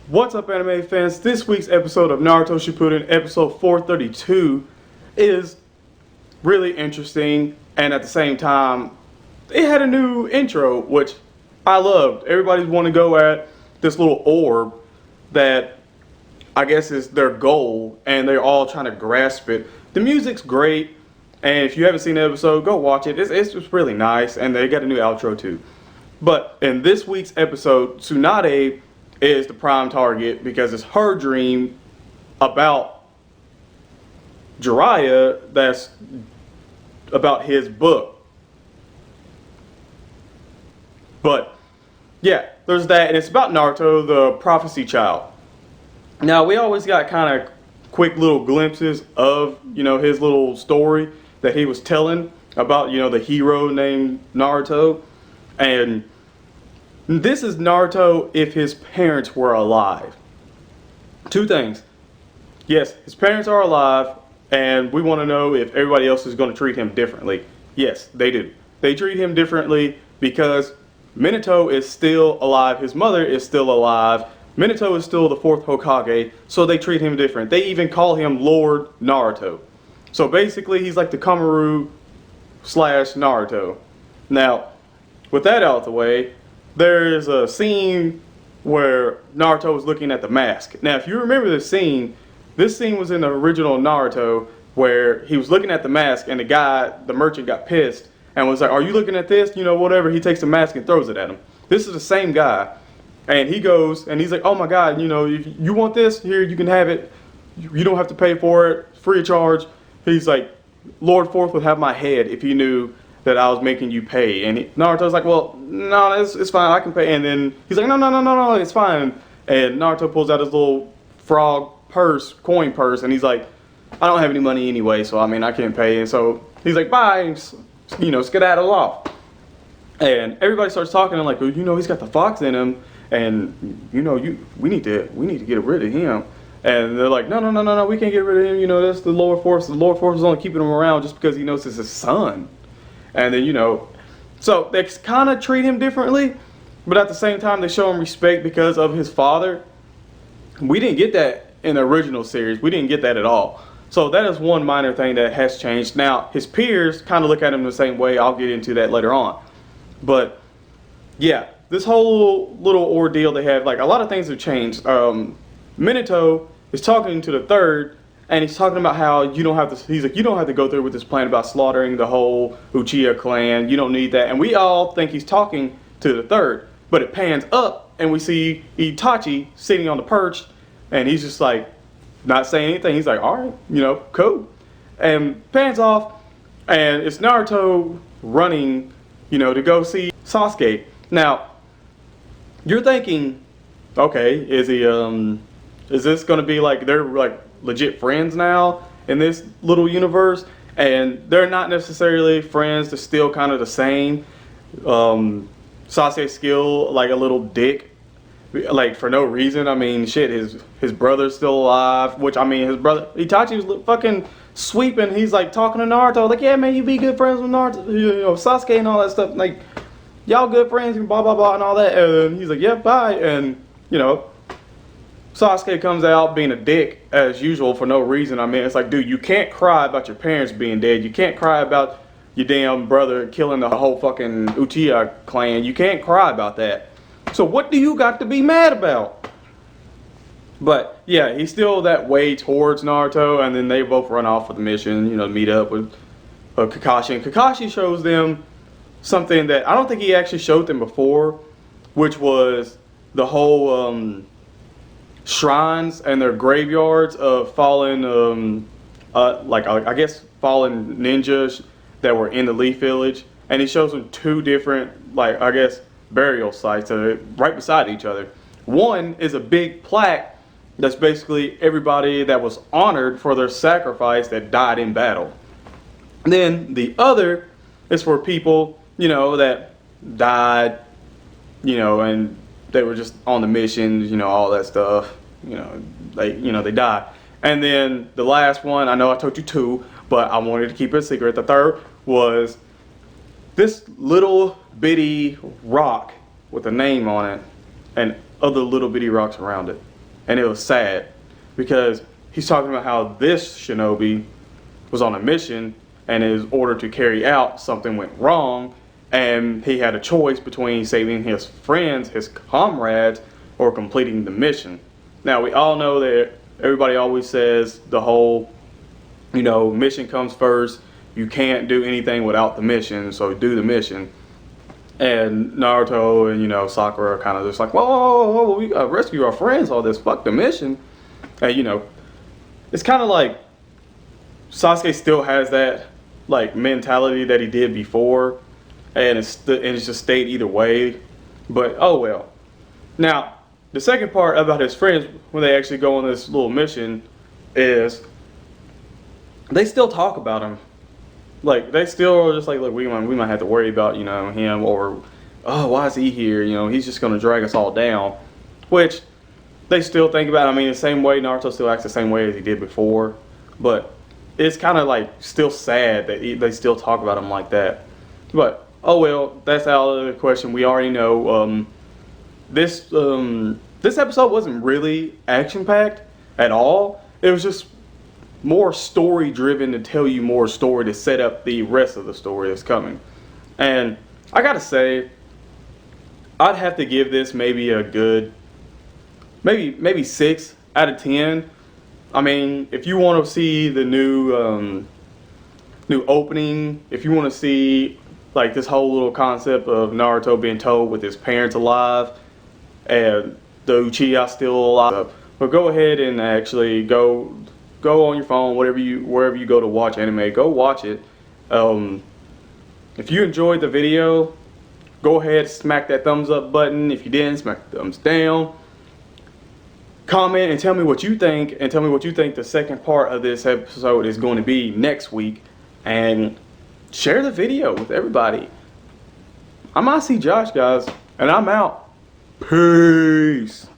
What's up, anime fans? This week's episode of Naruto Shippuden, episode 432, is really interesting, and at the same time, it had a new intro, which I loved. Everybody's want to go at this little orb that I guess is their goal, and they're all trying to grasp it. The music's great, and if you haven't seen the episode, go watch it. It's just really nice, and they got a new outro too. But in this week's episode, Tsunada is the prime target because it's her dream about Jiraiya that's about his book. But yeah, there's that, and it's about Naruto, the prophecy child. Now, we always got kind of quick little glimpses of, his little story that he was telling about, the hero named Naruto. And this is Naruto if his parents were alive. Two things. Yes, his parents are alive, and we want to know if everybody else is going to treat him differently. Yes, they do. They treat him differently because Minato is still alive. His mother is still alive. Minato is still the fourth Hokage, so they treat him different. They even call him Lord Naruto. So basically, he's like the Kamaru / Naruto. Now, with that out of the way, there's a scene where Naruto was looking at the mask. Now, if you remember this scene was in the original Naruto where he was looking at the mask and the merchant got pissed and was like, "Are you looking at this?" Whatever. He takes the mask and throws it at him. This is the same guy. And he goes and he's like, "Oh my God, if you want this, here, you can have it. You don't have to pay for it, free of charge." He's like, "Lord Fourth would have my head if he knew that I was making you pay." And Naruto's like, "Well, no, it's fine, I can pay." And then he's like, no, it's fine. And Naruto pulls out his little frog coin purse, and he's like, "I don't have any money anyway, so I can't pay." And so he's like, "Bye," and, skedaddle off. And everybody starts talking and like, "Well, he's got the fox in him, and we need to get rid of him." And they're like, no, we can't get rid of him. That's the lower force. The lower force is only keeping him around just because he knows it's his son. And then, so they kind of treat him differently, but at the same time, they show him respect because of his father. We didn't get that in the original series. We didn't get that at all. So that is one minor thing that has changed. Now, his peers kind of look at him the same way. I'll get into that later on. But, yeah, this whole little ordeal they have, like, a lot of things have changed. Minato is talking to the third, and he's talking about how you don't have to go through with this plan about slaughtering the whole Uchiha clan. You don't need that. And we all think he's talking to the third. But it pans up, and we see Itachi sitting on the perch, and he's just like, not saying anything. He's like, "All right, cool." And pans off, and it's Naruto running, to go see Sasuke. Now, you're thinking, okay, is this going to be like, they're like legit friends now in this little universe? And they're not necessarily friends. They're still kind of the same. Sasuke's still like a little dick, like for no reason. Shit, his brother's still alive, which his brother Itachi was fucking sweeping. He's like talking to Naruto, like, "Yeah, man, you be good friends with Naruto, Sasuke and all that stuff. Like, y'all good friends and blah blah blah and all that." And he's like, "Yeah, bye." And Sasuke comes out being a dick as usual for no reason. It's like, dude, you can't cry about your parents being dead. You can't cry about your damn brother killing the whole fucking Uchiha clan. You can't cry about that. So what do you got to be mad about? But yeah, he's still that way towards Naruto, and then they both run off with the mission, meet up with Kakashi. And Kakashi shows them something that I don't think he actually showed them before, which was the whole shrines and their graveyards of fallen, I guess fallen ninjas that were in the Leaf Village. And he shows them two different, burial sites that are right beside each other. One is a big plaque that's basically everybody that was honored for their sacrifice that died in battle. And then the other is for people, that died, and they were just on the missions, all that stuff. They died. And then the last one, I know I told you two, but I wanted to keep it a secret. The third was this little bitty rock with a name on it and other little bitty rocks around it. and it was sad because he's talking about how this shinobi was on a mission, and in order to carry out, something went wrong, and he had a choice between saving his friends, his comrades, or completing the mission. Now, we all know that everybody always says the whole, mission comes first. You can't do anything without the mission, so do the mission. And Naruto and, Sakura are kind of just like, whoa, we gotta rescue our friends, all this, fuck the mission. And, it's kind of like Sasuke still has that, like, mentality that he did before, and it's just stayed either way. But, oh well. Now, the second part about his friends, when they actually go on this little mission, is they still talk about him. Like, they still are just like, look, we might have to worry about, him, or, oh, why is he here? He's just going to drag us all down. Which, they still think about, the same way. Naruto still acts the same way as he did before. But it's kind of, like, still sad that they still talk about him like that. But, oh well, that's out of the question. We already know, this episode wasn't really action-packed at all. It was just more story-driven to tell you more story to set up the rest of the story that's coming. And I gotta say, I'd have to give this maybe a good, maybe 6 out of 10. If you want to see the new opening, if you want to see like this whole little concept of Naruto being told with his parents alive and the Uchiha still alive, but go ahead and actually go on your phone, wherever you go to watch anime, go watch it. If you enjoyed the video, go ahead, smack that thumbs up button. If you didn't, smack the thumbs down. Comment and tell me what you think, and tell me what you think the second part of this episode is going to be next week, and share the video with everybody. I'm IC Josh, guys, and I'm out. Peace.